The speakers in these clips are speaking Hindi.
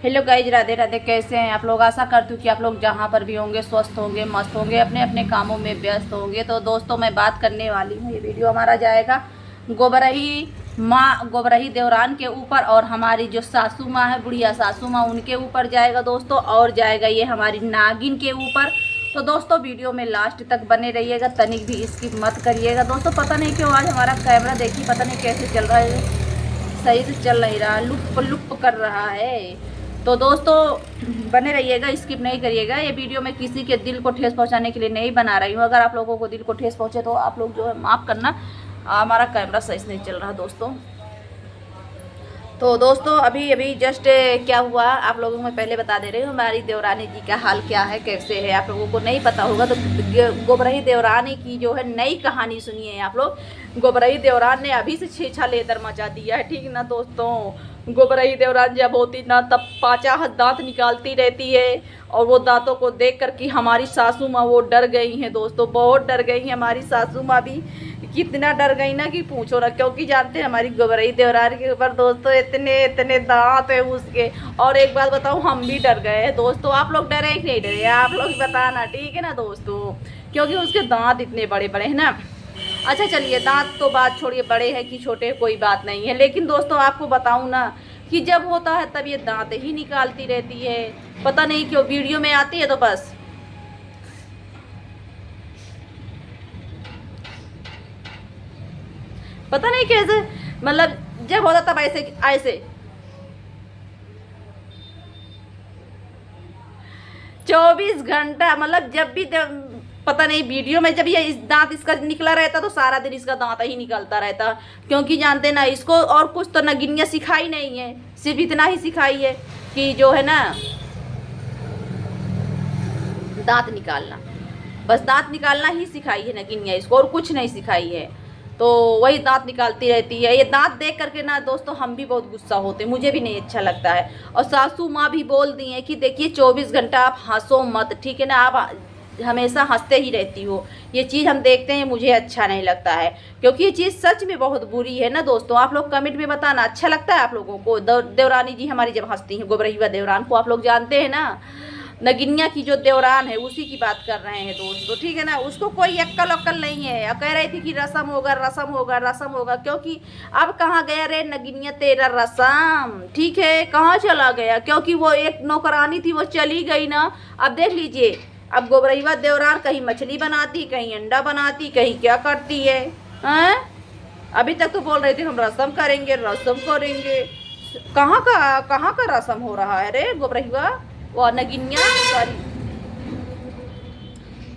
Hello guys, Radhe Radhe. कैसे हैं आप लोग? आशा करती हूँ कि आप लोग जहाँ पर भी होंगे स्वस्थ होंगे, मस्त होंगे, अपने अपने कामों में व्यस्त होंगे। तो दोस्तों, मैं बात करने वाली हूँ, ये वीडियो हमारा जाएगा गोबरही देवरान के ऊपर, और हमारी जो सासू माँ है, बुढ़िया सासू माँ, उनके ऊपर जाएगा दोस्तों, और जाएगा ये हमारी नागिन के ऊपर। तो दोस्तों, वीडियो में लास्ट तक बने रहिएगा, तनिक भी स्किप मत करिएगा। दोस्तों, पता नहीं क्यों आज हमारा कैमरा देखिए, पता नहीं कैसे चल रहा है, सही से चल नहीं रहा, लुप लुप कर रहा है। तो दोस्तों, बने रहिएगा, स्किप नहीं करिएगा। ये वीडियो मैं किसी के दिल को ठेस पहुंचाने के लिए नहीं बना रही हूँ। अगर आप लोगों को दिल को ठेस पहुंचे तो आप लोग जो है माफ़ करना, हमारा कैमरा सही से नहीं चल रहा दोस्तों। तो दोस्तों, अभी जस्ट क्या हुआ आप लोगों को मैं पहले बता दे रही हूँ, हमारी देवरानी जी का हाल क्या है, कैसे है। आप लोगों को नहीं पता होगा तो गोबरही देवरानी की जो है नई कहानी सुनिए आप लोग। गोबरही देवरान ने अभी से छेछा लेदर मचा दिया है, ठीक ना दोस्तों। गोबरही देवरान जब होती ना तब 5 दांत निकालती रहती है, और वो दांतों को देख कर कि हमारी सासू माँ वो डर गई हैं दोस्तों, बहुत डर गई हैं हमारी सासू माँ भी। कितना डर गई ना कि पूछो ना, क्योंकि जानते हैं हमारी गोबरही देवरान के ऊपर दोस्तों इतने इतने दांत है उसके। और एक बात बताऊं, हम भी डर गए हैं दोस्तों। आप लोग डरे कि नहीं डरे? आप लोग बताना, ठीक है ना दोस्तों, क्योंकि उसके दांत इतने बड़े बड़े हैं ना। अच्छा चलिए, दांत तो बात छोड़िए, बड़े हैं कि छोटे कोई बात नहीं है, लेकिन दोस्तों आपको बताऊं ना कि जब होता है तब ये दांत ही निकालती रहती है। पता नहीं क्यों, वीडियो में आती है तो बस पता नहीं कैसे, मतलब जब होता तब ऐसे ऐसे 24 घंटा, मतलब जब भी पता नहीं वीडियो में जब ये इस दांत इसका निकला रहता तो सारा दिन इसका दांत ही निकलता रहता। क्योंकि जानते ना, इसको और कुछ तो नगिनिया सिखाई नहीं है, सिर्फ इतना ही सिखाई है कि जो है ना दांत निकालना, बस दांत निकालना ही सिखाई है नगिनिया इसको, और कुछ नहीं सिखाई है। तो वही दांत निकालती रहती है। ये दांत देख करके ना दोस्तों हम भी बहुत गुस्सा होते हैं, मुझे भी नहीं अच्छा लगता है। और सासू माँ भी बोल दी हैं कि देखिए 24 घंटा आप हंसो मत, ठीक है ना, आप हमेशा हंसते ही रहती हो। ये चीज़ हम देखते हैं, मुझे अच्छा नहीं लगता है, क्योंकि ये चीज़ सच में बहुत बुरी है ना दोस्तों। आप लोग कमेंट में बताना, अच्छा लगता है आप लोगों को देवरानी जी हमारी जब हंसती हैं? गोबरहिया देवरान को आप लोग जानते हैं ना, नगिनिया की जो देवरान है उसी की बात कर रहे हैं दोस्तों, ठीक है ना। उसको कोई अक्कल अक्कल नहीं है, अब कह रही थी कि रसम होगा रसम होगा रसम होगा, क्योंकि अब कहाँ गया रे नगिनिया तेरा रसम, ठीक है, कहाँ चला गया? क्योंकि वो एक नौकरानी थी, वो चली गई ना। अब देख लीजिए, अब गोबरहिया देवरान कहीं मछली बनाती, कहीं अंडा बनाती, कहीं क्या करती है, हैं? अभी तक तो बोल रहे थे हम रसम करेंगे रसम करेंगे। कहाँ का रसम हो रहा है रे गोबरहिया, वो नगिनिया, सॉरी।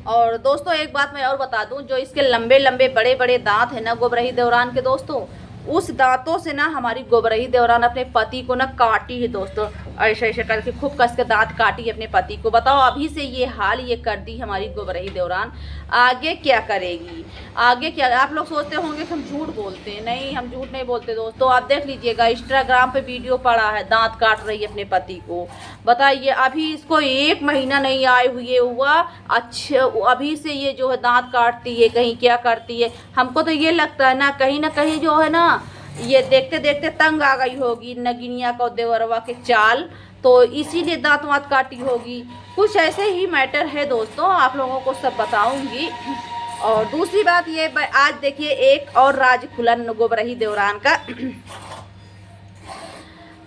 और दोस्तों एक बात मैं और बता दूं, जो इसके लंबे लंबे बड़े बड़े दांत है ना गोबरही देवरान के दोस्तों, उस दांतों से ना हमारी गोबरही देवरान अपने पति को ना काटी है दोस्तों, ऐसे ऐसे करके खूब कस के दांत काटी है अपने पति को। बताओ, अभी से ये हाल ये कर दी हमारी गोबरही देवरान, आगे क्या करेगी? आगे क्या? आप लोग सोचते होंगे कि हम झूठ बोलते हैं, नहीं, हम झूठ नहीं बोलते दोस्तों। आप देख लीजिएगा, इंस्टाग्राम पे वीडियो पड़ा है, दांत काट रही है अपने पति को। बताइए, अभी इसको 1 महीना नहीं आए हुए हुआ, अच्छा अभी से ये जो है दांत काटती है, कहीं क्या करती है। हमको तो ये लगता है ना कहीं जो है ना, ये देखते देखते तंग आ गई होगी नगिनिया को देवरवा के चाल, तो इसीलिए दांत वात काटी होगी। कुछ ऐसे ही मैटर है दोस्तों, आप लोगों को सब बताऊंगी। और दूसरी बात ये, आज देखिए एक और राज खुला गोबरही देवरान का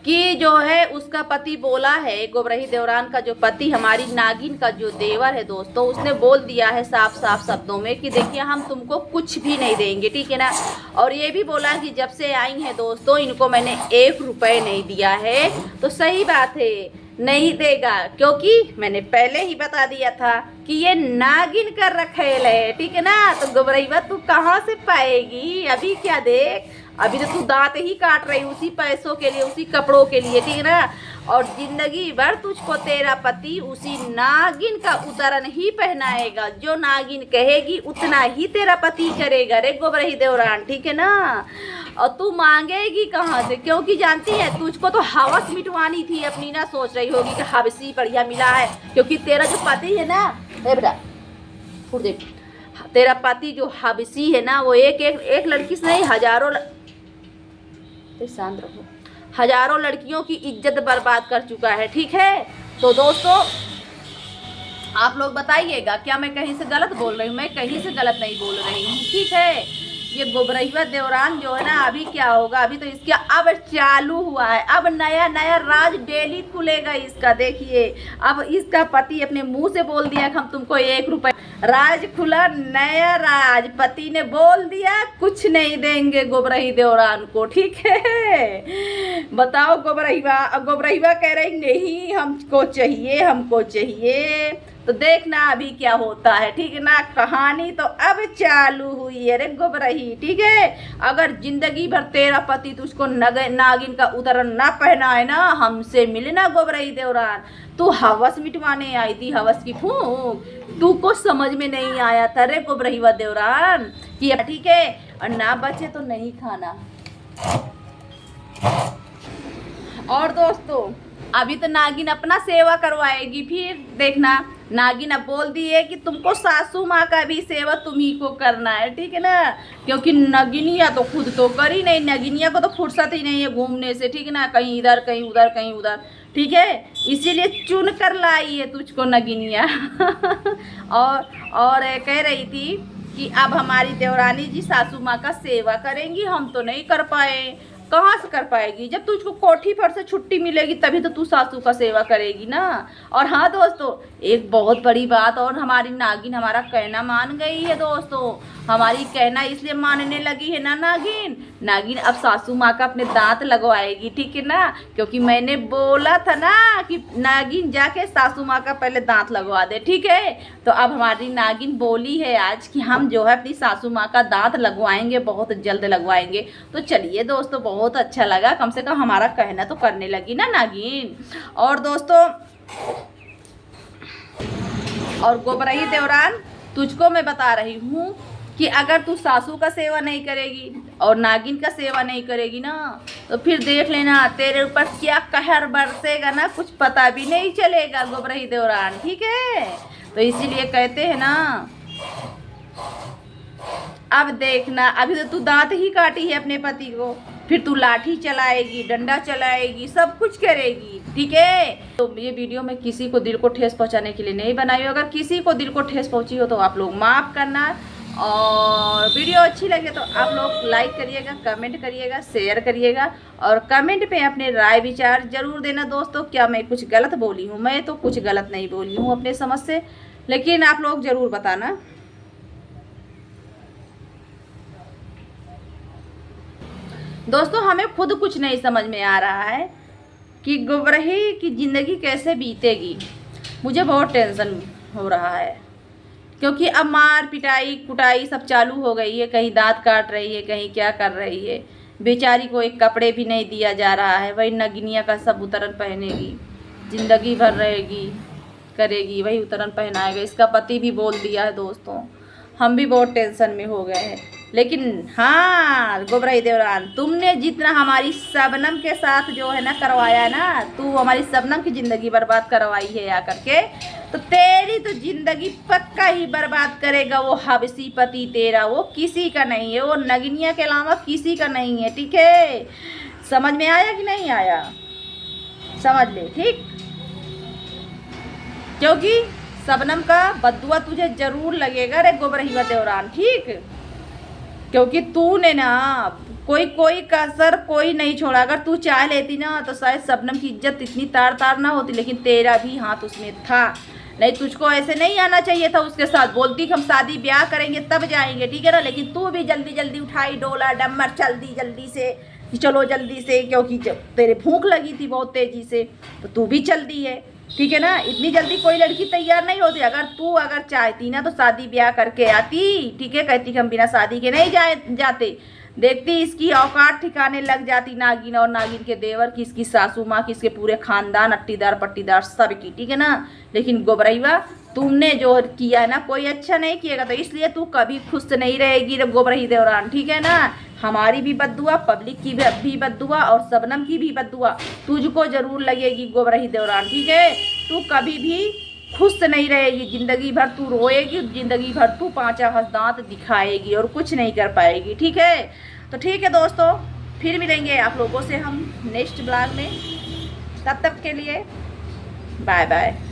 कि जो है उसका पति बोला है, गोबरही देवरान का जो पति हमारी नागिन का जो देवर है दोस्तों, उसने बोल दिया है साफ साफ शब्दों में कि देखिए हम तुमको कुछ भी नहीं देंगे, ठीक है ना। और ये भी बोला कि जब से आई हैं दोस्तों इनको मैंने 1 रुपये नहीं दिया है। तो सही बात है, नहीं देगा, क्योंकि मैंने पहले ही बता दिया था कि ये नागिन का रखेल है, ठीक है ना। तो गोबरहिया तू कहाँ से पाएगी? अभी क्या देख, अभी तो तू दांत ही काट रही उसी पैसों के लिए, उसी कपड़ों के लिए, ठीक है ना। और जिंदगी भर तुझको तेरा पति उसी नागिन का उतरन ही पहनाएगा, जो नागिन कहेगी उतना ही तेरा पति करेगा रे गोबरही देवरान, ठीक है ना। और तू मांगेगी कहाँ से? क्योंकि जानती है तुझको तो हवस मिटवानी थी अपनी ना, सोच रही होगी कि हवसी बढ़िया मिला है, क्योंकि तेरा जो पति है ना, बेटा देख, तेरा पति जो हबसी है ना, वो एक लड़की से नहीं, हजारों शांत रहो, हजारों लड़कियों की इज्जत बर्बाद कर चुका है। ठीक है, तो दोस्तों आप लोग बताइएगा, क्या मैं कहीं से गलत बोल रही हूँ? मैं कहीं से गलत नहीं बोल रही हूँ। ठीक है, ये गोबरहिया देवरान जो है ना, अभी क्या होगा, अभी तो इसका अब चालू हुआ है। अब नया नया राज डेली खुलेगा इसका। देखिए, अब इसका पति अपने मुंह से बोल दिया कि हम तुमको 1 रुपए, राज खुला, नया राज, पति ने बोल दिया कुछ नहीं देंगे गोबरही देवरान को। ठीक है, बताओ गोबरहिया कह रही नहीं हमको चाहिए, हमको चाहिए। तो देखना अभी क्या होता है। ठीक है ना, कहानी तो अब चालू हुई है रे गोबरही। ठीक है, अगर जिंदगी भर तेरा पति तुझको नागिन का उतरन ना पहना है ना, हमसे मिलना गोबरही देवरान। तू हवस मिटवाने आई थी, हवस की फूंक। तू को समझ में नहीं आया था रे गोबरहिया देवरान कि ठीक है, और ना बचे तो नहीं खाना। और दोस्तों अभी तो नागिन अपना सेवा करवाएगी, फिर देखना। नागिन अब बोल दी है कि तुमको सासू माँ का भी सेवा तुम्ही को करना है। ठीक है ना, क्योंकि नगिनिया तो खुद तो कर ही नहीं, नगिनिया को तो फुर्सत ही नहीं है घूमने से। ठीक है ना, कहीं इधर कहीं उधर कहीं उधर। ठीक है, इसीलिए चुन कर लाई है तुझको नगिनिया। और कह रही थी कि अब हमारी देवरानी जी सासू माँ का सेवा करेंगी, हम तो नहीं कर पाए। कहाँ से कर पाएगी? जब तुझको कोठी पर से छुट्टी मिलेगी तभी तो तू सासू का सेवा करेगी ना। और हाँ दोस्तों, एक बहुत बड़ी बात, और हमारी नागिन हमारा कहना मान गई है दोस्तों। हमारी कहना इसलिए मानने लगी है ना नागिन अब सासू माँ का अपने दांत लगवाएगी। ठीक है ना, क्योंकि मैंने बोला था ना कि नागिन जाके सासू माँ का पहले दांत लगवा दे। ठीक है, तो अब हमारी नागिन बोली है आज कि हम जो है अपनी सासू माँ का दांत लगवाएंगे, बहुत जल्द लगवाएंगे। तो चलिए दोस्तों, बहुत अच्छा लगा, कम से कम हमारा कहना तो करने लगी ना नागिन। और दोस्तों, और गोबरही देवरान, तुझको मैं बता रही हूँ कि अगर तू सासू का सेवा नहीं करेगी और नागिन का सेवा नहीं करेगी ना, तो फिर देख लेना तेरे ऊपर क्या कहर बरसेगा ना, कुछ पता भी नहीं चलेगा गोबरही देवरान। ठीक है, तो इसीलिए कहते हैं ना, अब देखना, अभी तो तू दांत ही काटी है अपने पति को, फिर तू लाठी चलाएगी, डंडा चलाएगी, सब कुछ करेगी। ठीक है, तो ये वीडियो मैं किसी को दिल को ठेस पहुंचाने के लिए नहीं बनाई हूँ। अगर किसी को दिल को ठेस पहुंची हो तो आप लोग माफ़ करना। और वीडियो अच्छी लगे तो आप लोग लाइक करिएगा, कमेंट करिएगा, शेयर करिएगा, और कमेंट पे अपने राय विचार ज़रूर देना दोस्तों। क्या मैं कुछ गलत बोली हूँ? मैं तो कुछ गलत नहीं बोली हूँ अपने समझ से, लेकिन आप लोग ज़रूर बताना। दोस्तों हमें खुद कुछ नहीं समझ में आ रहा है कि गोबरही की ज़िंदगी कैसे बीतेगी। मुझे बहुत टेंशन हो रहा है, क्योंकि अब मार पिटाई कुटाई सब चालू हो गई है। कहीं दांत काट रही है, कहीं क्या कर रही है। बेचारी को एक कपड़े भी नहीं दिया जा रहा है। वही नगिनिया का सब उतरन पहनेगी, ज़िंदगी भर रहेगी, करेगी, वही उतरन पहनाएगा। इसका पति भी बोल दिया है दोस्तों। हम भी बहुत टेंशन में हो गए हैं। लेकिन हाँ गोबरही देवरान, तुमने जितना हमारी शबनम के साथ जो है ना करवाया है ना, तू हमारी शबनम की ज़िंदगी बर्बाद करवाई है आकर के, तो तेरी तो ज़िंदगी पक्का ही बर्बाद करेगा वो हबसी पति तेरा। वो किसी का नहीं है, वो नगिनिया के अलावा किसी का नहीं है। ठीक है, समझ में आया कि नहीं आया? समझ ले, ठीक। क्योंकि शबनम का बदुआ तुझे जरूर लगेगा रे गोबरहिया देवरान। ठीक, क्योंकि तूने ना कोई कसर कोई नहीं छोड़ा। अगर तू चाह लेती ना तो शायद शबनम की इज्जत इतनी तार तार ना होती, लेकिन तेरा भी हाथ उसमें था। नहीं, तुझको ऐसे नहीं आना चाहिए था उसके साथ। बोलती कि हम शादी ब्याह करेंगे तब जाएंगे, ठीक है ना, लेकिन तू भी जल्दी जल्दी उठाई डोला डम्बर, चल दी जल्दी से, चलो जल्दी से, क्योंकि जब तेरे भूख लगी थी बहुत तेजी से, तो तू भी चल दी है। ठीक है ना, इतनी जल्दी कोई लड़की तैयार नहीं होती। अगर चाहती ना तो शादी ब्याह करके आती। ठीक है, कहती कि हम बिना शादी के नहीं जाते। देखती इसकी औकात ठिकाने लग जाती नागिन और नागिन के देवर की, इसकी सासू माँ की, इसके पूरे खानदान अट्टीदार पट्टीदार सब की। ठीक है ना, लेकिन गोबरहिया तुमने जो किया है ना, कोई अच्छा नहीं किएगा, तो इसलिए तू कभी खुश नहीं रहेगी गोबरही देवरान। ठीक है ना, हमारी भी बद्दुआ, पब्लिक की भी बद्दुआ, और शबनम की भी बद्दुआ तुझको जरूर लगेगी गोबरही देवरान। ठीक है, तू कभी भी खुश नहीं रहेगी, ज़िंदगी भर तू रोएगी, ज़िंदगी भर तू पांचा दांत दिखाएगी और कुछ नहीं कर पाएगी। ठीक है, तो ठीक है दोस्तों, फिर मिलेंगे आप लोगों से हम नेक्स्ट ब्लॉग में। तब तक के लिए बाय बाय।